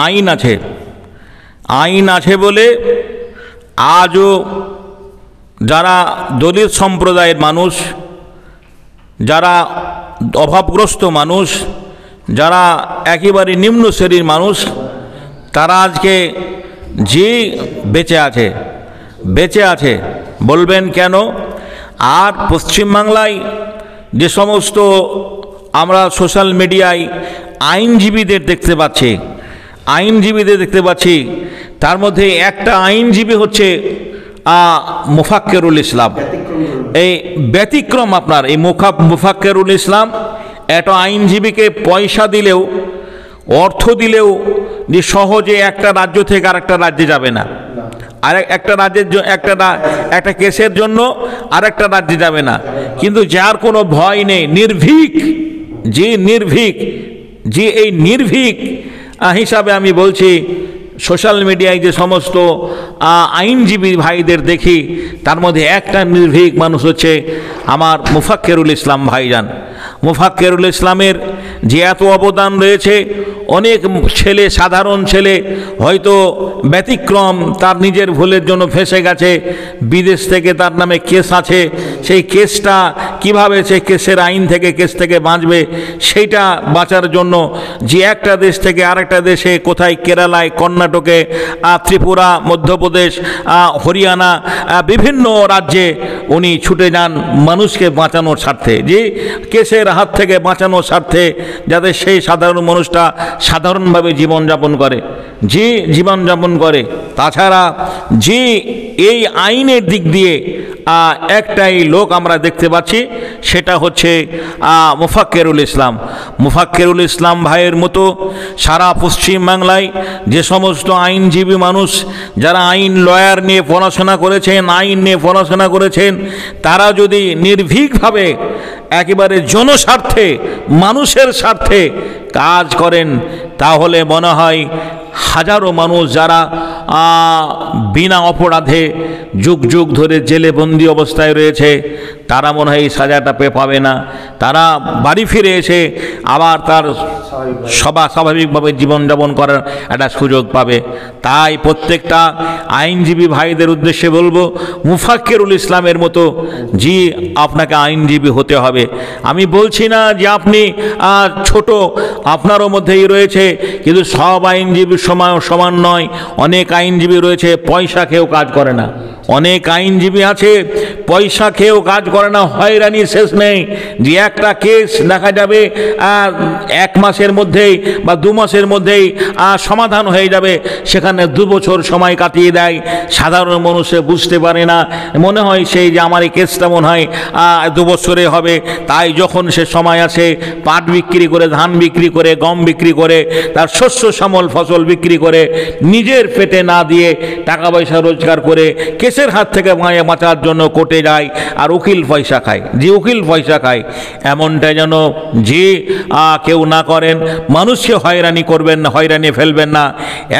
আইন আছে, আইন আছে বলে আজও যারা দলিত সম্প্রদায়ের মানুষ, যারা অভাবগ্রস্ত মানুষ, যারা একেবারে নিম্ন শ্রেণীর মানুষ, তারা আজকে যে বেঁচে আছে বলবেন কেন? আর পশ্চিমবাংলায় যে সমস্ত আমরা সোশ্যাল মিডিয়ায় আইনজীবীদের দেখতে পাচ্ছি, তার মধ্যে একটা আইনজীবী হচ্ছে মোফাক্কেরুল ইসলাম। এই ব্যতিক্রম আপনার এই মোফাক্কেরুল ইসলাম একটা আইনজীবীকে পয়সা দিলেও, অর্থ দিলেও যে সহজে একটা রাজ্য থেকে আরেকটা রাজ্যে যাবে না, আর একটা রাজ্যের একটা কেসের জন্য আরেকটা রাজ্যে যাবে না, কিন্তু যার কোনো ভয় নেই, নির্ভীক, যে এই নির্ভীক হিসাবে আমি বলছি, সোশ্যাল মিডিয়ায় যে সমস্ত আইনজীবী ভাইদের দেখি, তার মধ্যে একটা নির্ভীক মানুষ হচ্ছে আমার মোফাক্কেরুল ইসলাম ভাইজান। মোফাক্কেরুল ইসলামের যে এত অবদান রয়েছে, অনেক ছেলে, সাধারণ ছেলে হয়তো ব্যতিক্রম, তার নিজের ভুলের জন্য ফেঁসে গেছে, বিদেশ থেকে তার নামে কেস আছে, সেই কেসটা কিভাবে সে কেসের আইন থেকে, কেস থেকে বাঁচবে, সেইটা বাঁচার জন্য যে একটা দেশ থেকে আরেকটা দেশে, কোথায় কেরালায়, কর্ণাটকে, ত্রিপুরা, মধ্যপ্রদেশ, হরিয়ানা, বিভিন্ন রাজ্যে উনি ছুটে যান মানুষকে বাঁচানোর স্বার্থে, যে কেসের হাত থেকে বাঁচানোর স্বার্থে, যাতে সেই সাধারণ মানুষটা সাধারণভাবে জীবনযাপন করে। তাছাড়া যে এই আইনের দিক দিয়ে একটাই লোক আমরা দেখতে পাচ্ছি, সেটা হচ্ছে মোফাক্কেরুল ইসলাম। মোফাক্কেরুল ইসলাম ভাইয়ের মতো সারা পশ্চিমবাংলায় যে সমস্ত আইনজীবী মানুষ, যারা আইন লয়ার নিয়ে পড়াশোনা করেছেন, তারা যদি নির্ভীকভাবে একেবারে জনস্বার্থে, মানুষের স্বার্থে কাজ করেন, তাহলে মনে হয় হাজারো মানুষ যারা বিনা অপরাধে যুগ যুগ ধরে জেলে বন্দি অবস্থায় রয়েছে, তারা মনে হয় এই সাজাটা পাবে না, তারা বাড়ি ফিরে এসে আবার তার স্বাভাবিকভাবে জীবনযাপন করার একটা সুযোগ পাবে। তাই প্রত্যেকটা আইনজীবী ভাইদের উদ্দেশ্যে বলবো, মোফাক্কেরুল ইসলামের মতো জি আপনাকে আইনজীবী হতে হবে। আমি বলছি না যে আপনি ছোট, আপনারও মধ্যেই রয়েছে, কিন্তু সব আইনজীবীর সমান নয়। অনেক আইনজীবী রয়েছে পয়সা খেয়েও কাজ করে না, অনেক আইনজীবী আছে পয়সা খেয়েও কাজ করে না, হয়রানি শেষ নেই। যে একটা কেস দেখা যাবে 1 মাসের মধ্যেই বা 2 মাসের মধ্যেই সমাধান হয়ে যাবে, সেখানে 2 বছর সময় কাটিয়ে দেয়। সাধারণ মানুষে বুঝতে পারে না, মনে হয় সেই যে আমার এই কেসটা মনে হয় 2 বছরে হবে, তাই যখন সে সময় আসে পাট বিক্রি করে, ধান বিক্রি করে, গম বিক্রি করে, তার শস্য শ্যামল ফসল বিক্রি করে, নিজের পেটে না দিয়ে টাকা পয়সা রোজগার করে কেসের হাত থেকে বাঁচার জন্য কোর্টে যায়, আর উকিল পয়সা খায়। যে উকিল পয়সা খায়, এমনটা যেন যে কেউ না করেন। মানুষকে হয়রানি করবেন না, হয়রানি ফেলবেন না।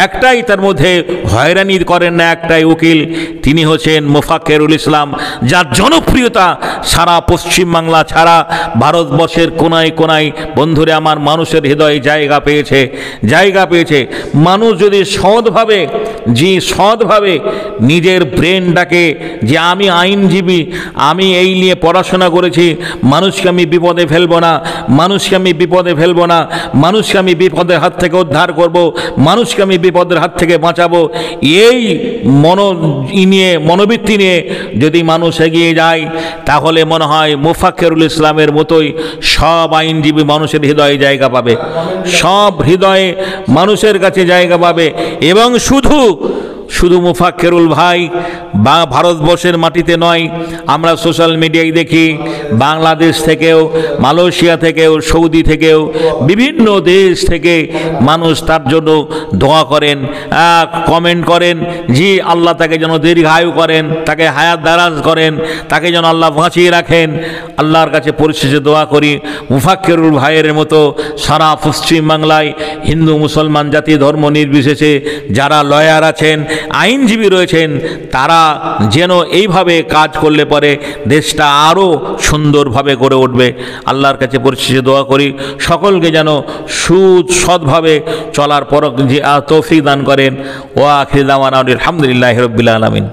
একটাই তার মধ্যে হয়রানি করেন না, একটাই উকিল, তিনি হচ্ছেন মোফাক্কেরুল ইসলাম, যার জনপ্রিয়তা সারা পশ্চিমবাংলা ছাড়া ভারতবর্ষের কোনায় কোনায় বন্ধুরে আমার মানুষের হৃদয়ে জায়গা পেয়েছে। মানুষ যদি সৎভাবে নিজের ব্রেনটাকে, যে আমি আইনজীবী, আমি এই নিয়ে পড়াশোনা করেছি, মানুষকে আমি বিপদে ফেলবো না, মানুষকে আমি বিপদের হাত থেকে উদ্ধার করব, মানুষকে আমি বিপদের হাত থেকে বাঁচাবো, এই মনোবৃত্তি নিয়ে যদি মানুষ এগিয়ে যায়, তাহলে মনে হয় মোফাক্কেরুল ইসলামের মতোই সব আইনজীবী মানুষের হৃদয়ে জায়গা পাবে, সব হৃদয়ে মানুষের কাছে জায়গা পাবে। এবং শুধু মোফাক্কেরুল ভাই বা ভারতবর্ষের মাটিতে নয়, আমরা সোশ্যাল মিডিয়ায় দেখি বাংলাদেশ থেকেও, মালয়েশিয়া থেকেও, সৌদি থেকেও, বিভিন্ন দেশ থেকে মানুষ তার জন্য দোয়া করেন, কমেন্ট করেন, যে আল্লাহ তাকে যেন দীর্ঘায়ু করেন, তাকে হায়াত দারাজ করেন, তাকে যেন আল্লাহ বাঁচিয়ে রাখেন। আল্লাহর কাছে পরিশেষে দোয়া করি, মোফাক্কেরুল ভাইয়ের মতো সারা পশ্চিমবাংলায় হিন্দু মুসলমান জাতি ধর্ম নির্বিশেষে যারা লয়ার আছেন, আইনজীবী রয়েছেন তারা যেন এইভাবে কাজ করলে পরে দেশটা আরও সুন্দরভাবে গড়ে উঠবে। আল্লাহর কাছে পরিশেষে দোয়া করি সকলকে যেন সৎভাবে চলার পর যে তৌফিক দান করেন। ওয়া আখিরু দাওয়ানা আলহামদুলিল্লাহি রাব্বিল আলামিন।